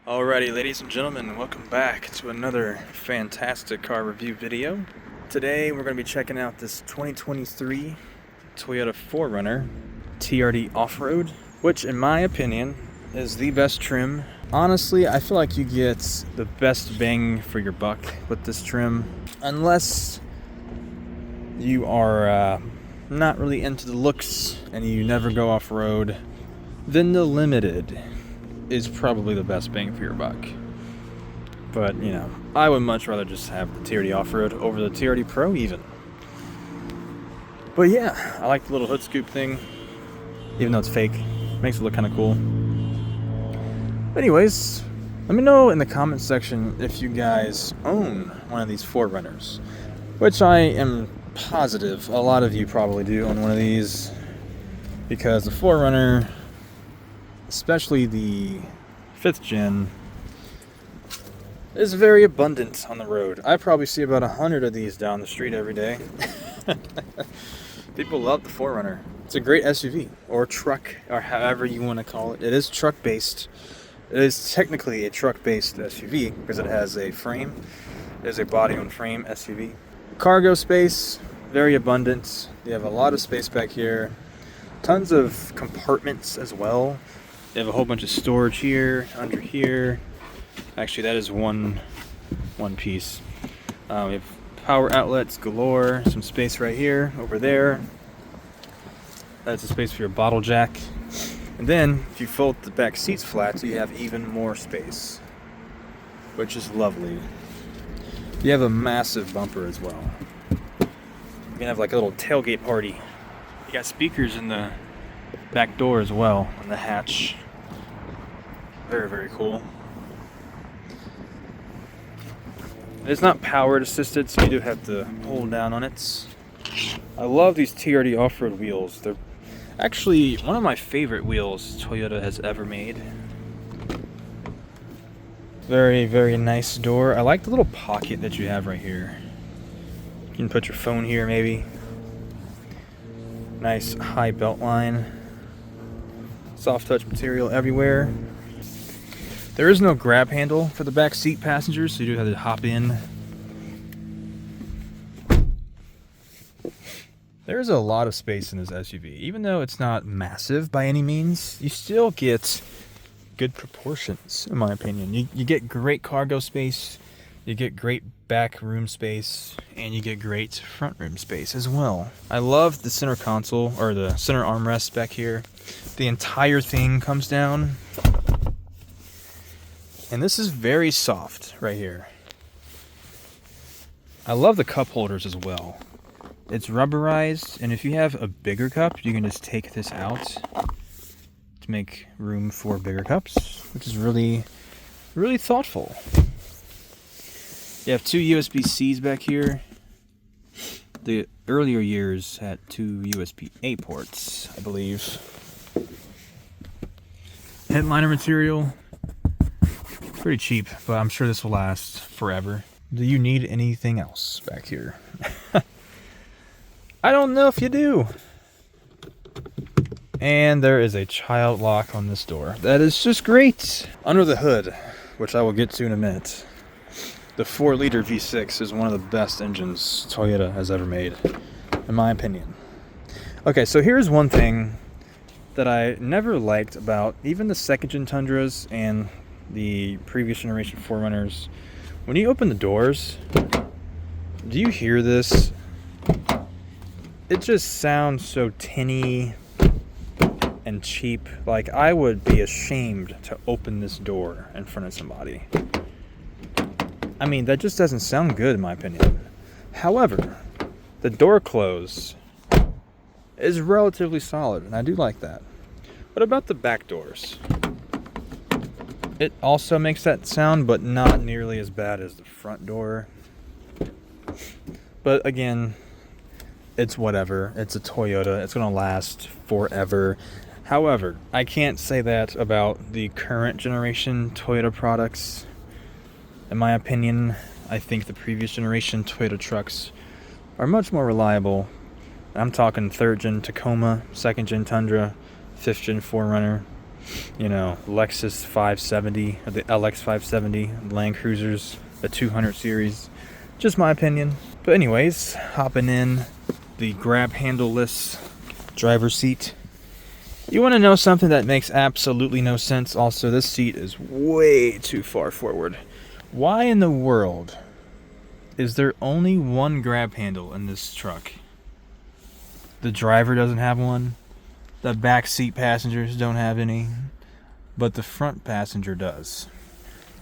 Alrighty, ladies and gentlemen, welcome back to another fantastic car review video. Today we're going to be checking out this 2023 Toyota 4Runner TRD Off-Road, which in my opinion is the best trim. Honestly, I feel like you get the best bang for your buck with this trim, unless you are not really into the looks and you never go off-road. Then the Limited is probably the best bang for your buck. But, you know, I would much rather just have the TRD Off-Road over the TRD Pro even. But yeah, I like the little hood scoop thing, even though it's fake. Makes it look kind of cool. Anyways, let me know in the comment section if you guys own one of these 4Runners, which I am positive a lot of you probably do own one of these, because the 4Runner, especially the 5th gen, is very abundant on the road. I probably see about 100 of these down the street every day. People love the 4Runner. It's a great SUV, or truck, or however you want to call it. It is truck-based. It is technically a truck-based SUV, because it has a frame. It is a body-on-frame SUV. Cargo space, very abundant. You have a lot of space back here. Tons of compartments as well. They have a whole bunch of storage here, under here. Actually, that is one piece. We have power outlets galore. Some space right here, over there. That's a space for your bottle jack. And then, if you fold the back seats flat, you have even more space, which is lovely. You have a massive bumper as well. You can have like a little tailgate party. You got speakers in the back door as well, on the hatch. Very, very cool. It's not powered assisted, so you do have to hold down on it. I love these TRD off-road wheels. They're actually one of my favorite wheels Toyota has ever made. Very, very nice door. I like the little pocket that you have right here. You can put your phone here maybe. Nice high belt line. Soft touch material everywhere. There is no grab handle for the back seat passengers, so you do have to hop in. There's a lot of space in this SUV. Even though it's not massive by any means, you still get good proportions, in my opinion. You get great cargo space, you get great back room space, and you get great front room space as well. I love the center console, or the center armrest back here. The entire thing comes down. And this is very soft right here. I love the cup holders as well. It's rubberized, and if you have a bigger cup, you can just take this out to make room for bigger cups, which is really, really thoughtful. You have two USB-Cs back here. The earlier years had two USB-A ports, I believe. Headliner material. Pretty cheap, but I'm sure this will last forever. Do you need anything else back here? I don't know if you do. And there is a child lock on this door. That is just great. Under the hood, which I will get to in a minute, the 4-liter V6 is one of the best engines Toyota has ever made, in my opinion. Okay, so here's one thing that I never liked about even the 2nd-gen Tundras and the previous generation 4Runners. When you open the doors, do you hear this? It just sounds so tinny and cheap. Like, I would be ashamed to open this door in front of somebody. I mean, that just doesn't sound good in my opinion. However, the door close is relatively solid, and I do like that. What about the back doors? It also makes that sound, but not nearly as bad as the front door. But again, it's whatever. It's a Toyota. It's going to last forever. However, I can't say that about the current generation Toyota products. In my opinion, I think the previous generation Toyota trucks are much more reliable. I'm talking 3rd gen Tacoma, 2nd gen Tundra, 5th gen 4Runner. You know, Lexus 570, or the LX 570, Land Cruisers, the 200 series. Just my opinion. But anyways, hopping in the grab handle-less driver's seat. You want to know something that makes absolutely no sense? Also, this seat is way too far forward. Why in the world is there only one grab handle in this truck? The driver doesn't have one. The back seat passengers don't have any. But the front passenger does.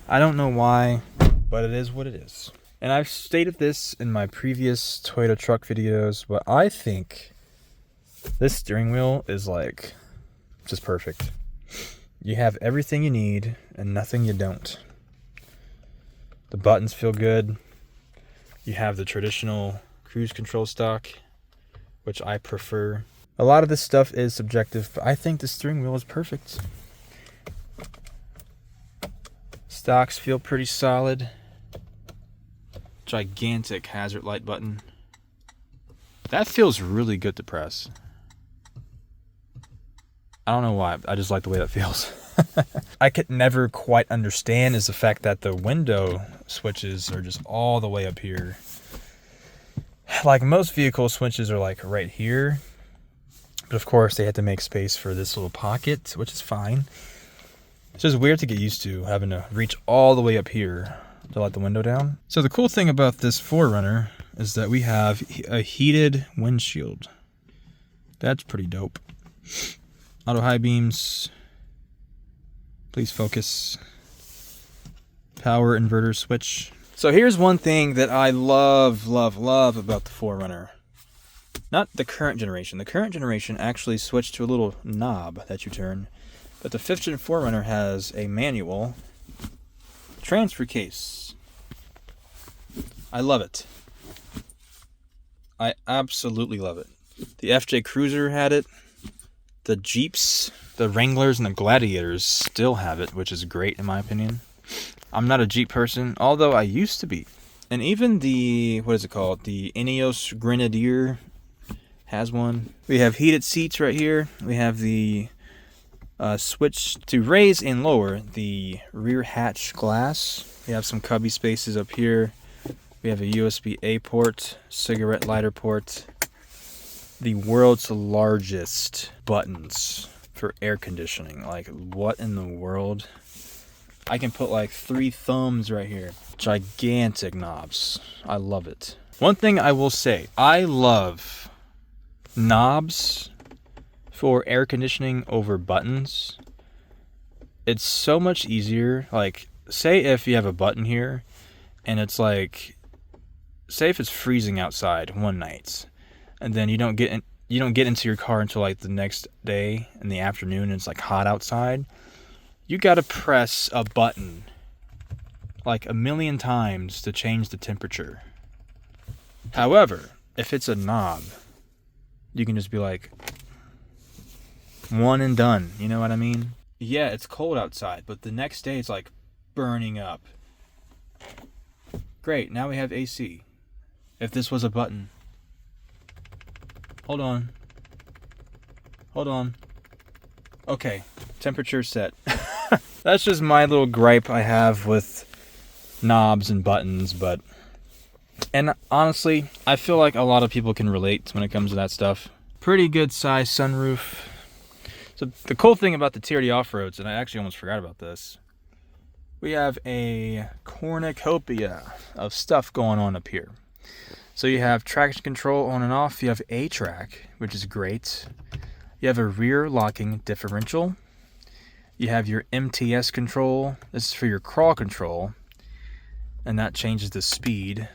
I don't know why, but it is what it is. And I've stated this in my previous Toyota truck videos, but I think this steering wheel is like just perfect. You have everything you need and nothing you don't. The buttons feel good. You have the traditional cruise control stock, which I prefer. A lot of this stuff is subjective, but I think the steering wheel is perfect. Stocks feel pretty solid. Gigantic hazard light button. That feels really good to press. I don't know why, I just like the way that feels. I could never quite understand is the fact that the window switches are just all the way up here. Like most vehicle switches are like right here. But of course they had to make space for this little pocket, which is fine. It's just weird to get used to having to reach all the way up here to let the window down. So the cool thing about this 4Runner is that we have a heated windshield. That's pretty dope. Auto high beams. Please focus. Power inverter switch. So here's one thing that I love about the 4Runner. Not the current generation. The current generation actually switched to a little knob that you turn. But the 5th gen 4Runner has a manual transfer case. I love it. I absolutely love it. The FJ Cruiser had it. The Jeeps, the Wranglers, and the Gladiators still have it, which is great in my opinion. I'm not a Jeep person, although I used to be. And even the, what is it called? The Ineos Grenadier has one. We have heated seats right here. We have the switch to raise and lower the rear hatch glass. We have some cubby spaces up here. We have a USB-A port, cigarette lighter port. The world's largest buttons for air conditioning. Like, what in the world? I can put like 3 thumbs right here. Gigantic knobs. I love it. One thing I will say, I love knobs for air conditioning over buttons. It's so much easier. Like, say if you have a button here and it's like, say if it's freezing outside one night and then you don't get into your car until like the next day in the afternoon and it's like hot outside. You got to press a button like 1,000,000 times to change the temperature. However, if it's a knob, you can just be like, one and done. You know what I mean? Yeah, it's cold outside, but the next day it's like burning up. Great, now we have AC. If this was a button. Hold on. Okay, temperature set. That's just my little gripe I have with knobs and buttons, and honestly, I feel like a lot of people can relate when it comes to that stuff. Pretty good size sunroof. So the cool thing about the TRD off-roads, and I actually almost forgot about this, we have a cornucopia of stuff going on up here. So you have traction control on and off. You have A-track, which is great. You have a rear locking differential. You have your MTS control. This is for your crawl control. And that changes the speed,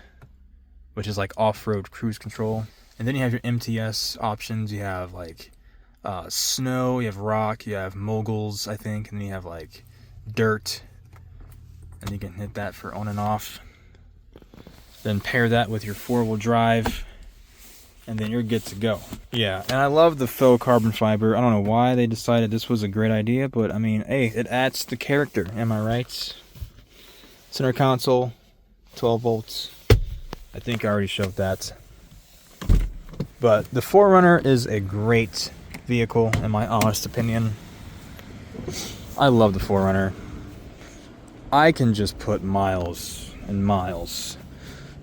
which is like off-road cruise control. And then you have your MTS options. You have like snow, you have rock, you have moguls, I think. And then you have like dirt. And you can hit that for on and off. Then pair that with your 4-wheel drive, and then you're good to go. Yeah, and I love the faux carbon fiber. I don't know why they decided this was a great idea, but I mean, hey, it adds the character, am I right? Center console, 12 volts. I think I already showed that. But the 4Runner is a great vehicle, in my honest opinion. I love the 4Runner. I can just put miles and miles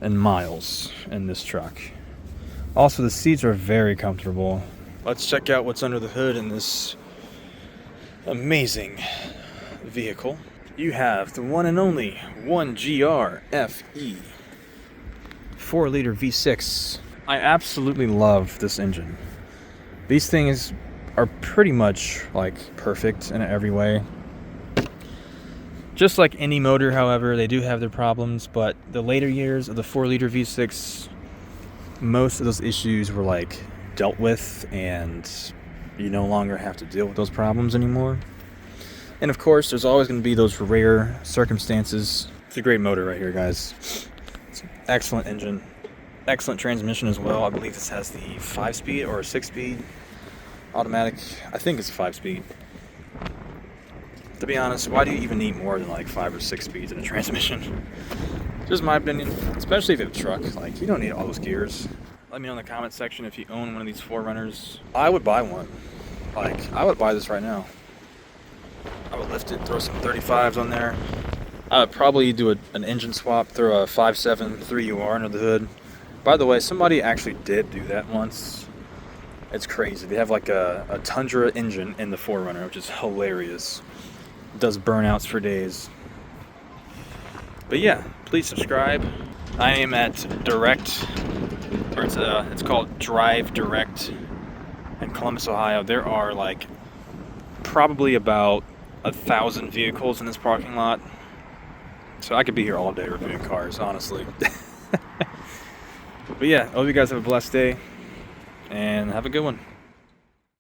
and miles in this truck. Also, the seats are very comfortable. Let's check out what's under the hood in this amazing vehicle. You have the one and only 1GR FE 4-liter V6. I absolutely love this engine. These things are pretty much like perfect in every way. Just like any motor, however, they do have their problems, but the later years of the 4-liter V6, most of those issues were like dealt with, and you no longer have to deal with those problems anymore. And of course, there's always going to be those rare circumstances. It's a great motor right here, guys. It's an excellent engine, excellent transmission as well. I believe this has the 5-speed or a 6-speed automatic. I think it's a 5-speed. To be honest, why do you even need more than like 5 or 6 speeds in a transmission? Just my opinion, especially if you have a truck. Like, you don't need all those gears. Let me know in the comment section if you own one of these 4Runners. I would buy one. Like, I would buy this right now. I would lift it, throw some 35s on there. I would probably do an engine swap, throw a 5.7 3UR under the hood. By the way, somebody actually did do that once. It's crazy. They have like a Tundra engine in the 4Runner, which is hilarious. It does burnouts for days. But yeah, please subscribe. I am at Direct, or it's called Drive Direct in Columbus, Ohio. There are like probably about 1,000 vehicles in this parking lot. So I could be here all day reviewing cars, honestly. But yeah, I hope you guys have a blessed day and have a good one.